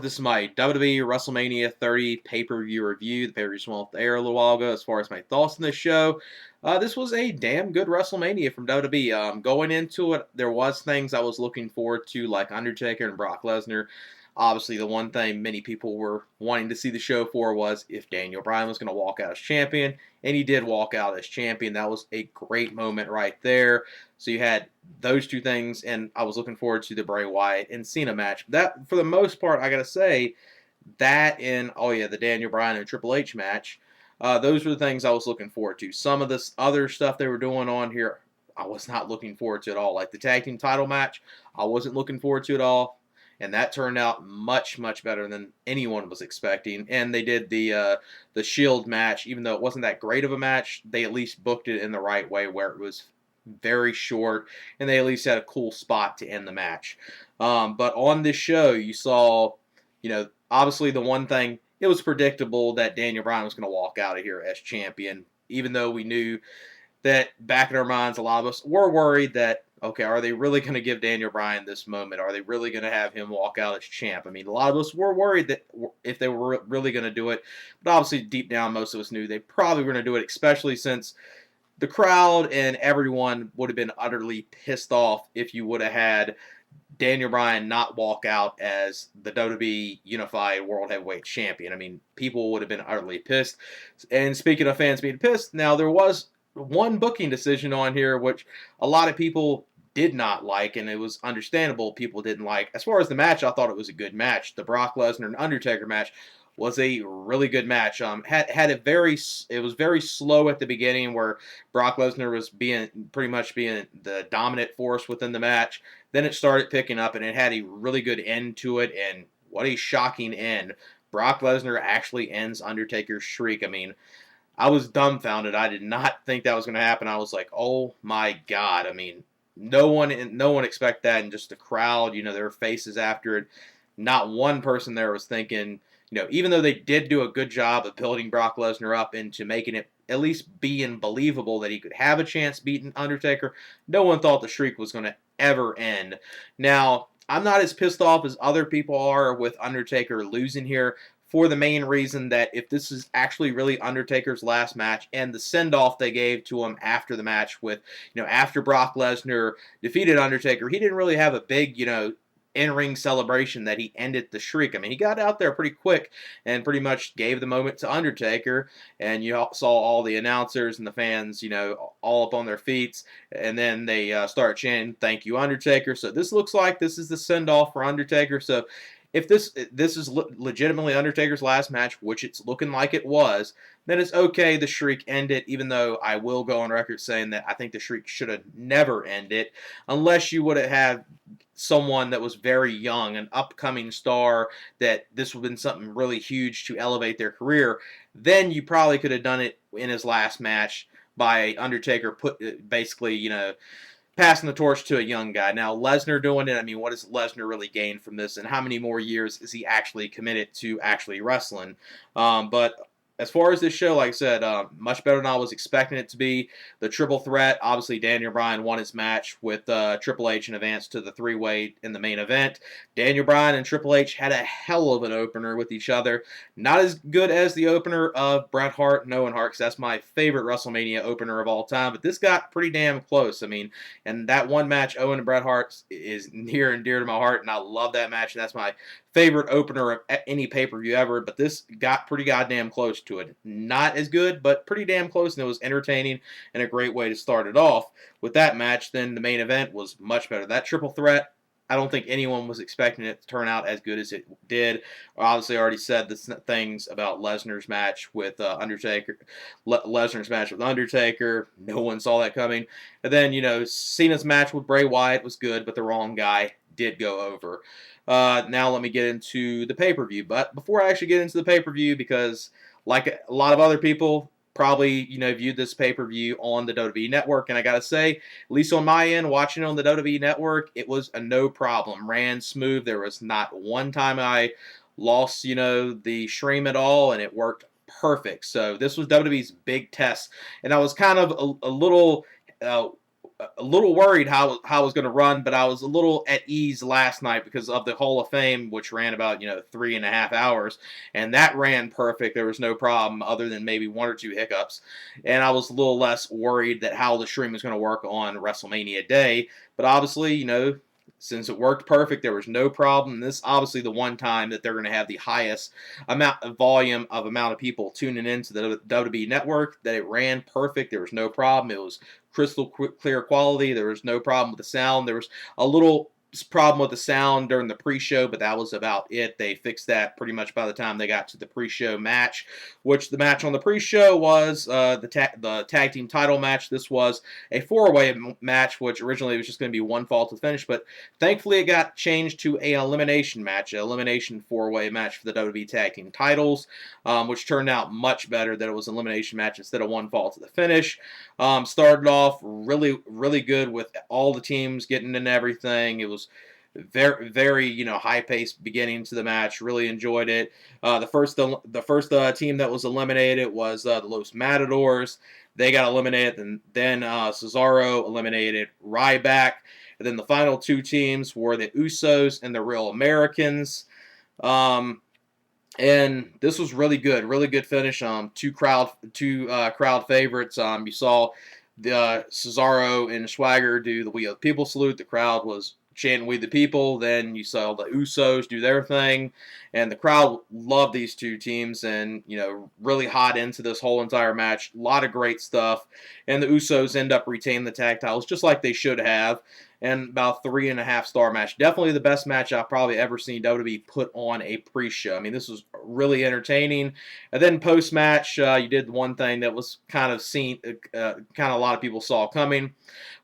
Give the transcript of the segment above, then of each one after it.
This is my WWE Wrestlemania 30 pay-per-view review. The pay-per-view went off the air a little while ago as far as my thoughts on this show. This was a damn good WrestleMania from WWE. Going into it, there was things I was looking forward to, like Undertaker and Brock Lesnar. Obviously, the one thing many people were wanting to see the show for was if Daniel Bryan was going to walk out as champion, and he did walk out as champion. That was a great moment right there. So you had those two things, and I was looking forward to the Bray Wyatt and Cena match. That, for the most part, I gotta say, that and the Daniel Bryan and Triple H match. Those were the things I was looking forward to. Some of this other stuff they were doing on here, I was not looking forward to at all. Like the tag team title match, I wasn't looking forward to at all. And that turned out much, much better than anyone was expecting. And they did the Shield match, even though it wasn't that great of a match, they at least booked it in the right way where it was very short, and they at least had a cool spot to end the match. But on this show, you saw, obviously the one thing, it was predictable that Daniel Bryan was going to walk out of here as champion, even though we knew that back in our minds, a lot of us were worried that, okay, are they really going to give Daniel Bryan this moment? Are they really going to have him walk out as champ? I mean, a lot of us were worried that if they were really going to do it, but obviously deep down, most of us knew they probably were going to do it, especially since the crowd and everyone would have been utterly pissed off if you would have had Daniel Bryan not walk out as the WWE Unified World Heavyweight Champion. I mean, people would have been utterly pissed. And speaking of fans being pissed, now there was one booking decision on here which a lot of people did not like, and it was understandable people didn't like. As far as the match, I thought it was a good match. The Brock Lesnar and Undertaker match was a really good match. It was very slow at the beginning, where Brock Lesnar was pretty much being the dominant force within the match. Then it started picking up, and it had a really good end to it. And what a shocking end! Brock Lesnar actually ends Undertaker's streak. I mean, I was dumbfounded. I did not think that was going to happen. I was like, oh my god! I mean, no one expected that, and just the crowd, their faces after it. Not one person there was thinking, even though they did do a good job of building Brock Lesnar up into making it at least being believable that he could have a chance beating Undertaker, no one thought the streak was going to ever end. Now, I'm not as pissed off as other people are with Undertaker losing here, for the main reason that if this is actually really Undertaker's last match, and the send-off they gave to him after the match with, after Brock Lesnar defeated Undertaker, he didn't really have a big, in-ring celebration that he ended the streak. I mean, he got out there pretty quick and pretty much gave the moment to Undertaker, and you saw all the announcers and the fans, all up on their feet, and then they start chanting, "Thank you, Undertaker." So this looks like this is the send-off for Undertaker. So if this is legitimately Undertaker's last match, which it's looking like it was, then it's okay the streak ended, even though I will go on record saying that I think the streak should have never ended, unless you would have had someone that was very young, an upcoming star, that this would have been something really huge to elevate their career. Then you probably could have done it in his last match by Undertaker basically, passing the torch to a young guy. Now, Lesnar doing it, I mean, what does Lesnar really gain from this, and how many more years is he actually committed to actually wrestling? But as far as this show, like I said, much better than I was expecting it to be. The triple threat, obviously Daniel Bryan won his match with Triple H and advanced to the three-way in the main event. Daniel Bryan and Triple H had a hell of an opener with each other. Not as good as the opener of Bret Hart and Owen Hart, because that's my favorite WrestleMania opener of all time, but this got pretty damn close. I mean, and that one match, Owen and Bret Hart, is near and dear to my heart, and I love that match, and that's my favorite opener of any pay-per-view ever, but this got pretty goddamn close to it. Not as good, but pretty damn close, and it was entertaining and a great way to start it off. With that match, then the main event was much better. That triple threat, I don't think anyone was expecting it to turn out as good as it did. Obviously, I already said the things about Lesnar's match with Undertaker. Lesnar's match with Undertaker, no one saw that coming. And then, Cena's match with Bray Wyatt was good, but the wrong guy did go over. Now let me get into the pay-per-view. But before I actually get into the pay-per-view, because like a lot of other people probably, viewed this pay-per-view on the WWE Network, and I gotta say, at least on my end, watching it on the WWE Network, it was a no problem. Ran smooth. There was not one time I lost, the stream at all, and it worked perfect. So this was WWE's big test, and I was kind of a little a little worried how it was going to run, but I was a little at ease last night because of the Hall of Fame, which ran about 3.5 hours, and that ran perfect. There was no problem other than maybe one or two hiccups, and I was a little less worried that how the stream was going to work on WrestleMania Day. But obviously, since it worked perfect, there was no problem. This is obviously the one time that they're going to have the highest amount of people tuning into the WWE network. That it ran perfect. There was no problem. It was crystal clear quality. There was no problem with the sound. There was a little problem with the sound during the pre-show, but that was about it. They fixed that pretty much by the time they got to the pre-show match, which the match on the pre-show was the tag team title match. This was a four-way match, which originally was just going to be one fall to the finish, but thankfully it got changed to an elimination match, an elimination four-way match for the WWE tag team titles, which turned out much better that it was an elimination match instead of one fall to the finish. Started off really, really good with all the teams getting in everything. It was very, very, high-paced beginning to the match. Really enjoyed it. The first team that was eliminated was the Los Matadores. They got eliminated, and then Cesaro eliminated Ryback. And then the final two teams were the Usos and the Real Americans. And this was really good finish. Two crowd favorites. You saw the Cesaro and Swagger do the We Are the People salute. The crowd was chanting We the People. Then you saw the Usos do their thing, and the crowd loved these two teams, and really hot into this whole entire match. A lot of great stuff, and the Usos end up retaining the tag titles just like they should have. And about 3.5-star match. Definitely the best match I've probably ever seen WWE put on a pre-show. I mean, this was really entertaining. And then post-match, you did one thing that was kind of a lot of people saw coming,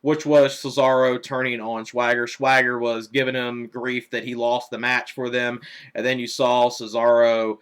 which was Cesaro turning on Swagger. Swagger was giving him grief that he lost the match for them. And then you saw Cesaro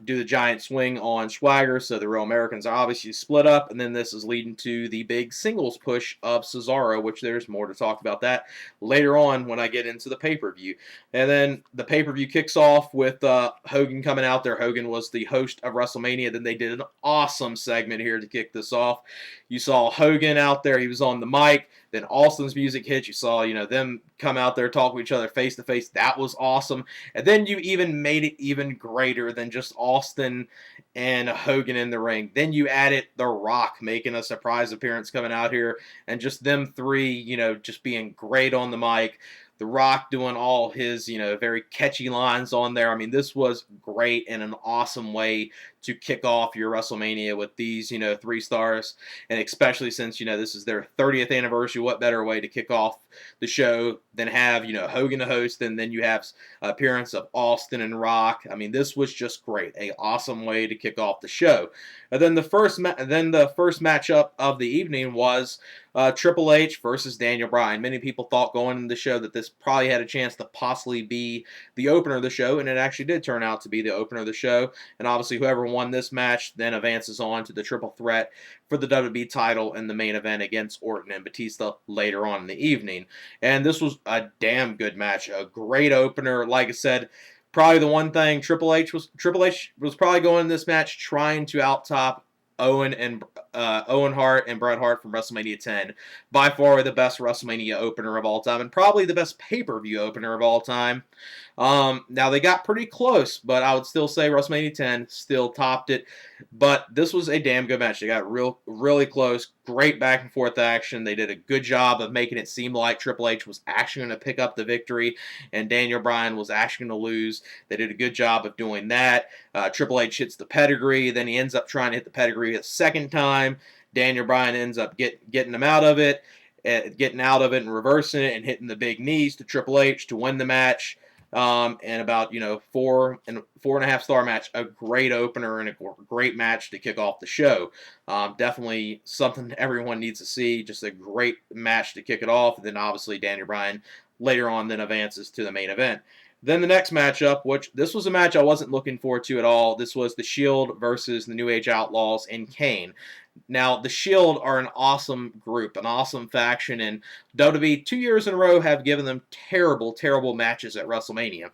do the giant swing on Swagger, so the Real Americans are obviously split up, and then this is leading to the big singles push of Cesaro, which there's more to talk about that later on when I get into the pay-per-view. And then the pay-per-view kicks off with Hogan coming out there. Hogan was the host of WrestleMania. Then they did an awesome segment here to kick this off. You saw Hogan out there. He was on the mic. Then Austin's music hit. You saw, them come out there, talk with each other face to face. That was awesome. And then you even made it even greater than just Austin and Hogan in the ring. Then you added The Rock making a surprise appearance coming out here, and just them three, just being great on the mic. The Rock doing all his, very catchy lines on there. I mean, this was great and an awesome way to kick off your WrestleMania with these, 3 stars. And especially since, this is their 30th anniversary, what better way to kick off the show than have, Hogan the host, and then you have appearance of Austin and Rock. I mean, this was just great. A awesome way to kick off the show. And then the first matchup of the evening was Triple H versus Daniel Bryan. Many people thought going into the show that this probably had a chance to possibly be the opener of the show, and it actually did turn out to be the opener of the show. And obviously, whoever won this match then advances on to the triple threat for the WWE title in the main event against Orton and Batista later on in the evening. And this was a damn good match, a great opener. Like I said, probably the one thing Triple H was probably going in this match trying to out-top Owen Hart and Bret Hart from WrestleMania 10. By far the best WrestleMania opener of all time, and probably the best pay-per-view opener of all time. Now they got pretty close, but I would still say WrestleMania 10 still topped it. But this was a damn good match. They got really close. Great back and forth action. They did a good job of making it seem like Triple H was actually going to pick up the victory and Daniel Bryan was actually going to lose. They did a good job of doing that. Triple H hits the pedigree. Then he ends up trying to hit the pedigree a second time. Daniel Bryan ends up getting him out of it, and reversing it and hitting the big knees to Triple H to win the match. And about 4.5-star match, a great opener and a great match to kick off the show. Definitely something everyone needs to see. Just a great match to kick it off. And then obviously Daniel Bryan later on then advances to the main event. Then the next matchup, which this was a match I wasn't looking forward to at all. This was the Shield versus the New Age Outlaws and Kane. Now, the Shield are an awesome group, an awesome faction, and WWE 2 years in a row have given them terrible matches at WrestleMania.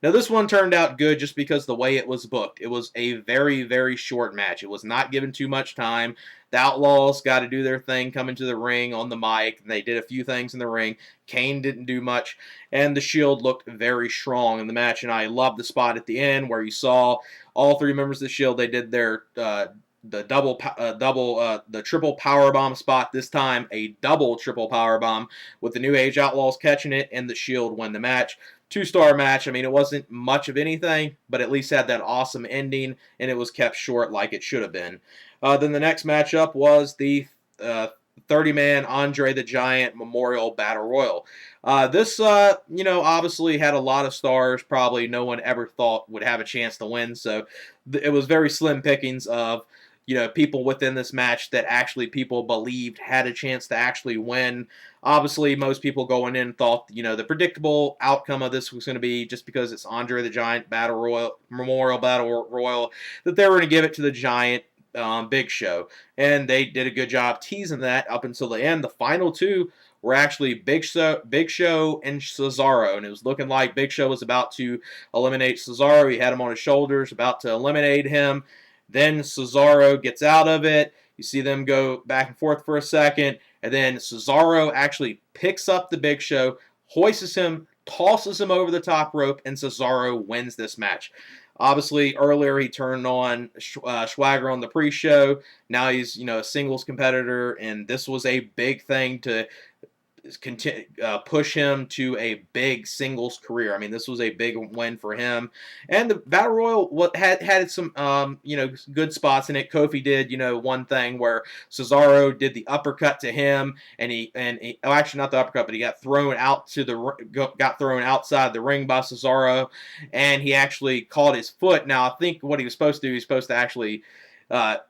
Now, this one turned out good just because the way it was booked. It was a very, very short match. It was not given too much time. The Outlaws got to do their thing coming to the ring on the mic. They did a few things in the ring. Kane didn't do much. And the Shield looked very strong in the match. And I loved the spot at the end where you saw all three members of the Shield. They did their the triple power bomb spot. This time a double triple power bomb with the New Age Outlaws catching it and the Shield win the match. 2-star match. I mean, it wasn't much of anything, but at least had that awesome ending, and it was kept short like it should have been. Then the next matchup was the 30-man Andre the Giant Memorial Battle Royal. This, obviously had a lot of stars. Probably no one ever thought would have a chance to win, so it was very slim pickings of people within this match that actually people believed had a chance to actually win. Obviously, most people going in thought, the predictable outcome of this was going to be, just because it's Andre the Giant Battle Royal, Memorial Battle Royal, that they were going to give it to the Giant, Big Show. And they did a good job teasing that up until the end. The final two were actually Big Show and Cesaro, and it was looking like Big Show was about to eliminate Cesaro. He had him on his shoulders, about to eliminate him. Then Cesaro gets out of it. You see them go back and forth for a second. And then Cesaro actually picks up the Big Show, hoists him, tosses him over the top rope, and Cesaro wins this match. Obviously, earlier he turned on Swagger on the pre-show. Now he's, a singles competitor, and this was a big thing to push him to a big singles career. I mean, this was a big win for him. And the Battle Royal had some, good spots in it. Kofi did, one thing where Cesaro did the uppercut to him, and actually not the uppercut, but he got thrown outside the ring by Cesaro, and he actually caught his foot. Now, I think what he was supposed to do, he's supposed to actually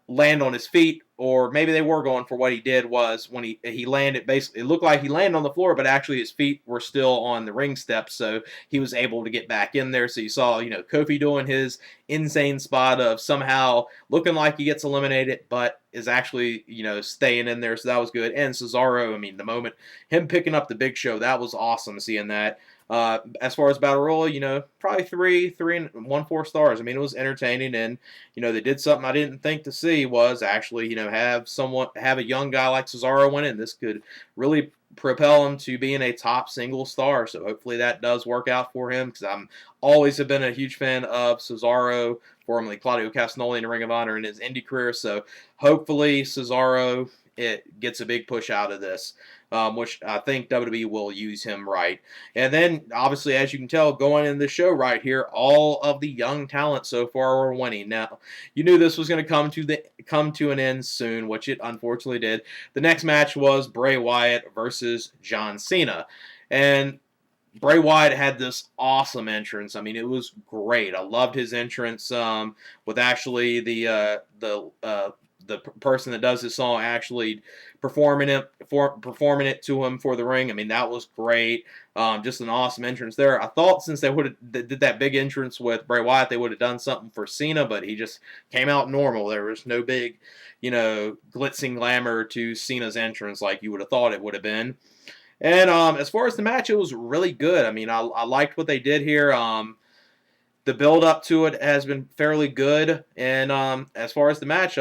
land on his feet, or maybe they were going for what he did was when he landed, basically it looked like he landed on the floor, but actually his feet were still on the ring steps, so he was able to get back in there. So you saw, Kofi doing his insane spot of somehow looking like he gets eliminated, but is actually, staying in there, so that was good. And Cesaro, I mean, the moment him picking up the Big Show, that was awesome seeing that. As far as Battle Royal, probably 3 and 1/4 stars. I mean, it was entertaining, and they did something I didn't think to see, was actually have a young guy like Cesaro win in. This could really propel him to being a top single star. So hopefully that does work out for him, because I'm always have been a huge fan of Cesaro, formerly Claudio Castagnoli in the Ring of Honor in his indie career. So hopefully Cesaro gets a big push out of this. Which I think WWE will use him right. And then, obviously, as you can tell, going in the show right here, all of the young talent so far are winning. Now, you knew this was going to come to an end soon, which it unfortunately did. The next match was Bray Wyatt versus John Cena. And Bray Wyatt had this awesome entrance. I mean, it was great. I loved his entrance with actually the person that does this song actually performing it to him for the ring. I mean, that was great. Just an awesome entrance there. I thought since they did that big entrance with Bray Wyatt, they would have done something for Cena, but he just came out normal. There was no big, glitz and glamour to Cena's entrance like you would have thought it would have been. And as far as the match, it was really good. I mean, I liked what they did here. The build up to it has been fairly good, and as far as the match,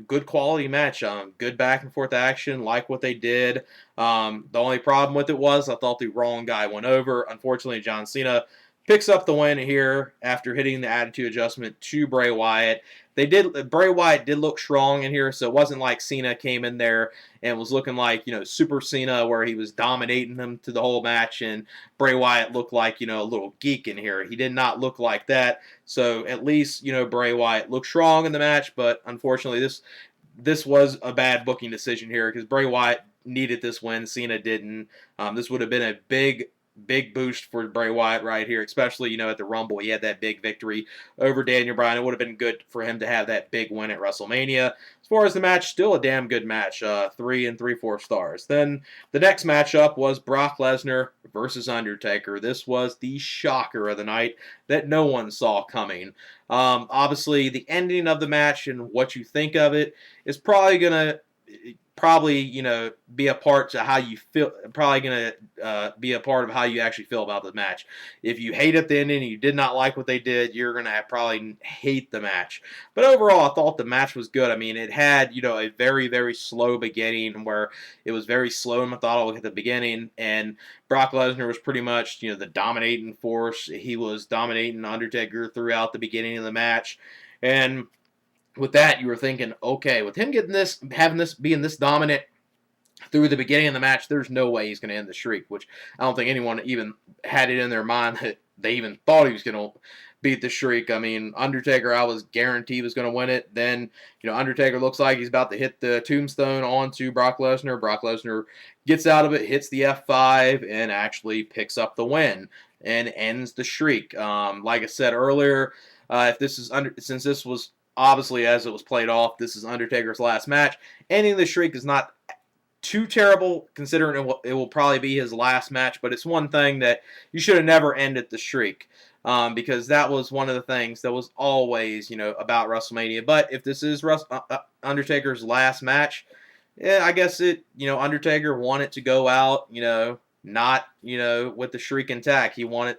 good quality match, good back and forth action, like what they did. The only problem with it was I thought the wrong guy went over. Unfortunately, John Cena picks up the win here after hitting the attitude adjustment to Bray Wyatt. Bray Wyatt did look strong in here, so it wasn't like Cena came in there and was looking like, Super Cena, where he was dominating them to the whole match, and Bray Wyatt looked like, a little geek in here. He did not look like that. So at least, Bray Wyatt looked strong in the match, but unfortunately this was a bad booking decision here, because Bray Wyatt needed this win. Cena didn't. This would have been a big boost for Bray Wyatt right here, especially, at the Rumble. He had that big victory over Daniel Bryan. It would have been good for him to have that big win at WrestleMania. As far as the match, still a damn good match. 3 and 3/4 stars. Then the next matchup was Brock Lesnar versus Undertaker. This was the shocker of the night that no one saw coming. Obviously, the ending of the match and what you think of it is probably going to probably, be a part to how you feel, probably going to be a part of how you actually feel about the match. If you hate the ending and you did not like what they did, you're going to probably hate the match. But overall, I thought the match was good. I mean, it had, a very, very slow beginning where it was very slow and methodical at the beginning, and Brock Lesnar was pretty much, the dominating force. He was dominating Undertaker throughout the beginning of the match, and with that, you were thinking, okay, with him having this, being this dominant through the beginning of the match, there's no way he's going to end the streak, which I don't think anyone even had it in their mind that they even thought he was going to beat the streak. I mean, Undertaker, I was guaranteed was going to win it. Then, Undertaker looks like he's about to hit the tombstone onto Brock Lesnar. Brock Lesnar gets out of it, hits the F5, and actually picks up the win and ends the streak. Like I said earlier, since this was obviously, as it was played off, this is Undertaker's last match. Ending the streak is not too terrible, considering it will probably be his last match, but it's one thing that you should have never ended the streak, because that was one of the things that was always, about WrestleMania. But if this is Undertaker's last match, yeah, I guess Undertaker wanted to go out, not, with the streak intact. He wanted,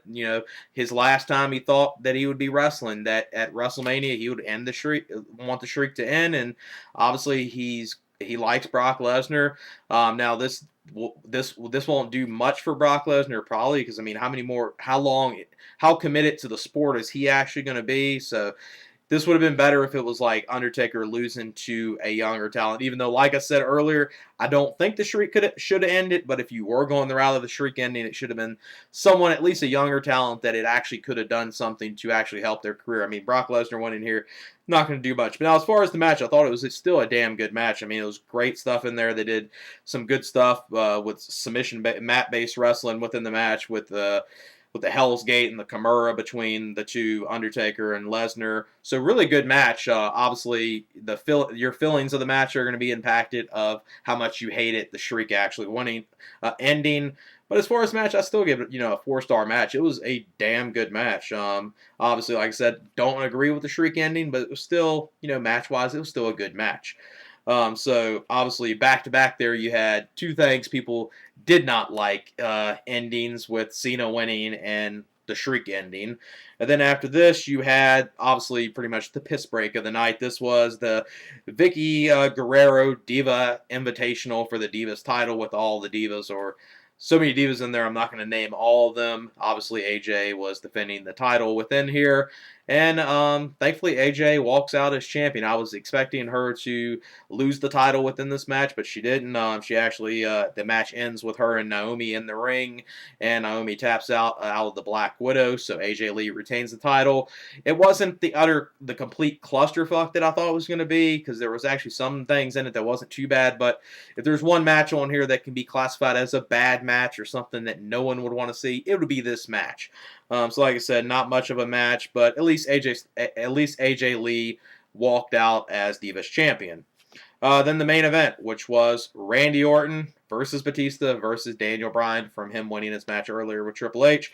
his last time he thought that he would be wrestling, that at WrestleMania he would end the streak, want the streak to end, and obviously he likes Brock Lesnar. Now this won't do much for Brock Lesnar probably, because I mean, how committed to the sport is he actually going to be? So this would have been better if it was like Undertaker losing to a younger talent. Even though, like I said earlier, I don't think the streak should have ended. But if you were going the route of the streak ending, it should have been someone, at least a younger talent, that it actually could have done something to actually help their career. I mean, Brock Lesnar went in here, not going to do much. But now, as far as the match, I thought it was still a damn good match. I mean, it was great stuff in there. They did some good stuff with submission mat-based wrestling within the match with the Hell's Gate and the Kimura between the two, Undertaker and Lesnar. So really good match. Obviously, your feelings of the match are going to be impacted of how much you hate it, the streak actually ending. But as far as the match, I still give it, a 4-star match. It was a damn good match. Obviously, like I said, don't agree with the streak ending, but it was still, match-wise, it was still a good match. So obviously, back to back there, you had two things people did not like endings, with Cena winning and the streak ending. And then after this, you had obviously pretty much the piss break of the night. This was the Vickie Guerrero Diva Invitational for the Divas title, with all the Divas, or so many Divas in there, I'm not going to name all of them. Obviously, AJ was defending the title within here. And thankfully, AJ walks out as champion. I was expecting her to lose the title within this match, but she didn't. She actually, the match ends with her and Naomi in the ring, and Naomi taps out of the Black Widow, so AJ Lee retains the title. It wasn't the complete clusterfuck that I thought it was going to be, because there was actually some things in it that wasn't too bad, but if there's one match on here that can be classified as a bad match or something that no one would want to see, it would be this match. So like I said, not much of a match, but at least AJ Lee walked out as Divas champion. Then the main event, which was Randy Orton versus Batista versus Daniel Bryan, from him winning his match earlier with Triple H,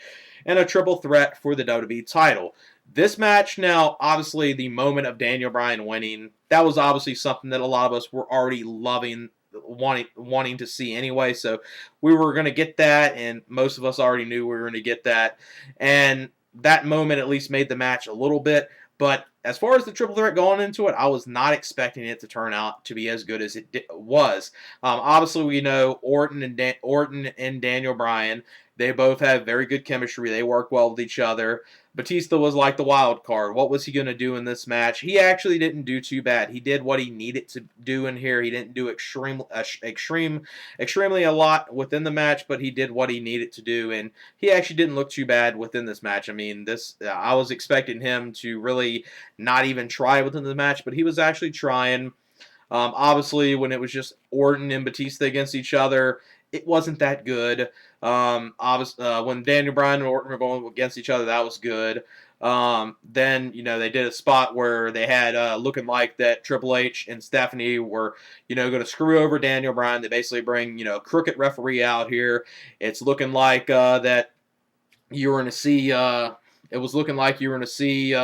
and a triple threat for the WWE title. This match, now, obviously, the moment of Daniel Bryan winning, that was obviously something that a lot of us were already wanting to see anyway, so we were going to get that, and most of us already knew we were going to get that, and that moment at least made the match a little bit. But as far as the triple threat going into it, I was not expecting it to turn out to be as good as it was. Obviously, we know Orton and Daniel Bryan, they both have very good chemistry. They work well with each other. Batista was like the wild card. What was he going to do in this match? He actually didn't do too bad. He did what he needed to do in here. He didn't do extremely a lot within the match, but he did what he needed to do, and he actually didn't look too bad within this match. I mean, I was expecting him to really not even try within the match, but he was actually trying. Obviously, when it was just Orton and Batista against each other, it wasn't that good. When Daniel Bryan and Orton were going against each other, that was good. Then, they did a spot where they had looking like that Triple H and Stephanie were, going to screw over Daniel Bryan. They basically bring, a crooked referee out here. It's looking like that you were going to see, it was looking like you were going to see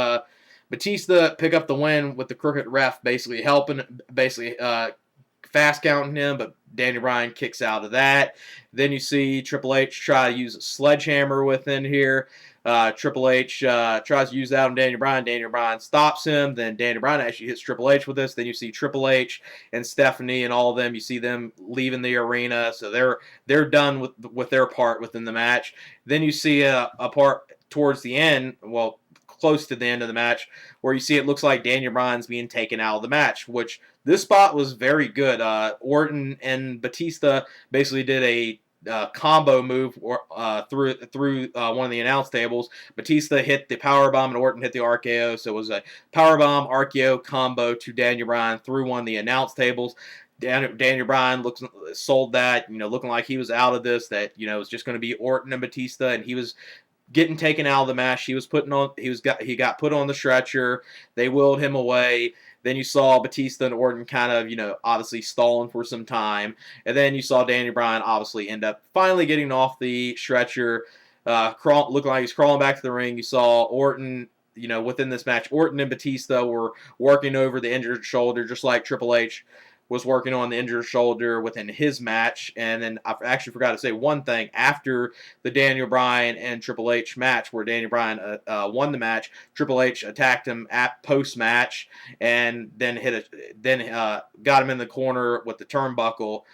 Batista pick up the win with the crooked ref basically fast counting him, but Daniel Bryan kicks out of that. Then you see Triple H try to use a sledgehammer within here. Triple H tries to use that on Daniel Bryan. Daniel Bryan stops him. Then Daniel Bryan actually hits Triple H with this. Then you see Triple H and Stephanie and all of them. You see them leaving the arena, so they're done with their part within the match. Then you see a part towards the end, well, close to the end of the match, where you see it looks like Daniel Bryan's being taken out of the match, which this spot was very good. Orton and Batista basically did a combo move through one of the announce tables. Batista hit the powerbomb and Orton hit the RKO, so it was a powerbomb RKO combo to Daniel Bryan through one of the announce tables. Daniel Bryan sold that, looking like he was out of this, that it was just going to be Orton and Batista, and he was getting taken out of the match. He got put on the stretcher. They wheeled him away. Then you saw Batista and Orton kind of, obviously stalling for some time. And then you saw Daniel Bryan obviously end up finally getting off the stretcher, looking like he's crawling back to the ring. You saw Orton, within this match, Orton and Batista were working over the injured shoulder, just like Triple H was working on the injured shoulder within his match. And then I actually forgot to say one thing. After the Daniel Bryan and Triple H match, where Daniel Bryan won the match, Triple H attacked him at post-match and then got him in the corner with the turnbuckle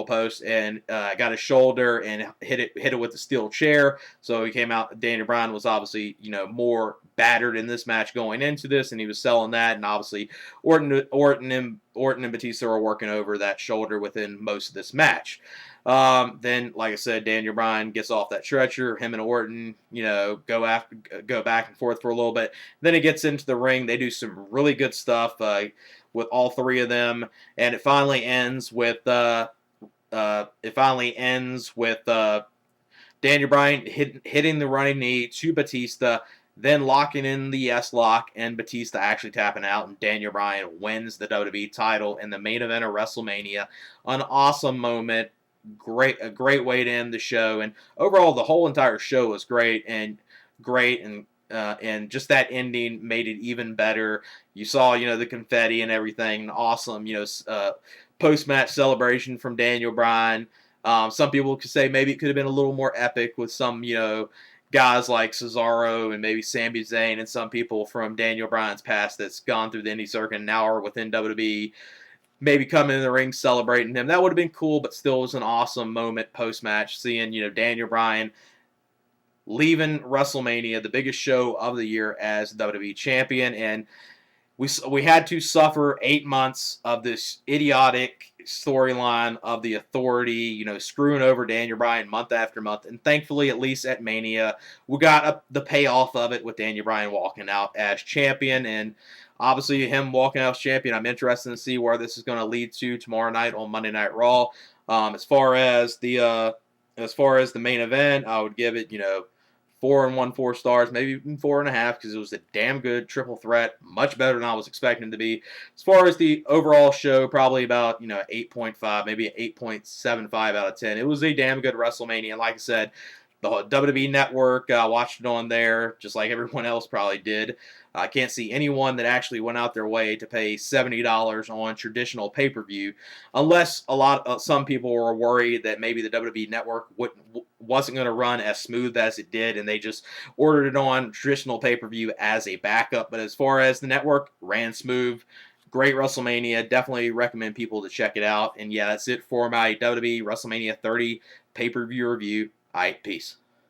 post and got his shoulder and hit it with the steel chair. So he came out. Daniel Bryan was obviously more battered in this match going into this, and he was selling that. And obviously Orton and Batista are working over that shoulder within most of this match. Then, like I said, Daniel Bryan gets off that stretcher. Him and Orton, go back and forth for a little bit. Then it gets into the ring. They do some really good stuff with all three of them, and it finally ends with Daniel Bryan hitting the running knee to Batista, then locking in the S-lock, and Batista actually tapping out, and Daniel Bryan wins the WWE title in the main event of WrestleMania. An awesome moment, a great way to end the show, and overall the whole entire show was great, and just that ending made it even better. You saw, the confetti and everything, awesome, post-match celebration from Daniel Bryan. Some people could say maybe it could have been a little more epic with some, guys like Cesaro and maybe Sami Zayn and some people from Daniel Bryan's past that's gone through the indie circuit and now are within WWE, maybe coming in the ring celebrating him. That would have been cool, but still was an awesome moment post-match, seeing, Daniel Bryan leaving WrestleMania, the biggest show of the year, as WWE champion. And we had to suffer 8 months of this idiotic storyline of the Authority, screwing over Daniel Bryan month after month. And thankfully, at least at Mania, we got the payoff of it with Daniel Bryan walking out as champion. And obviously, him walking out as champion, I'm interested to see where this is going to lead to tomorrow night on Monday Night Raw. As far as the main event, I would give it, 4 and 1/4 stars, maybe even 4.5, because it was a damn good triple threat, much better than I was expecting it to be. As far as the overall show, probably about 8.5, maybe 8.75 out of 10. It was a damn good WrestleMania, and like I said, the WWE Network, watched it on there, just like everyone else probably did. I can't see anyone that actually went out their way to pay $70 on traditional pay-per-view, unless some people were worried that maybe the WWE Network wasn't going to run as smooth as it did, and they just ordered it on traditional pay-per-view as a backup. But as far as the network, ran smooth. Great WrestleMania. Definitely recommend people to check it out. And yeah, that's it for my WWE WrestleMania 30 pay-per-view review. All right, peace.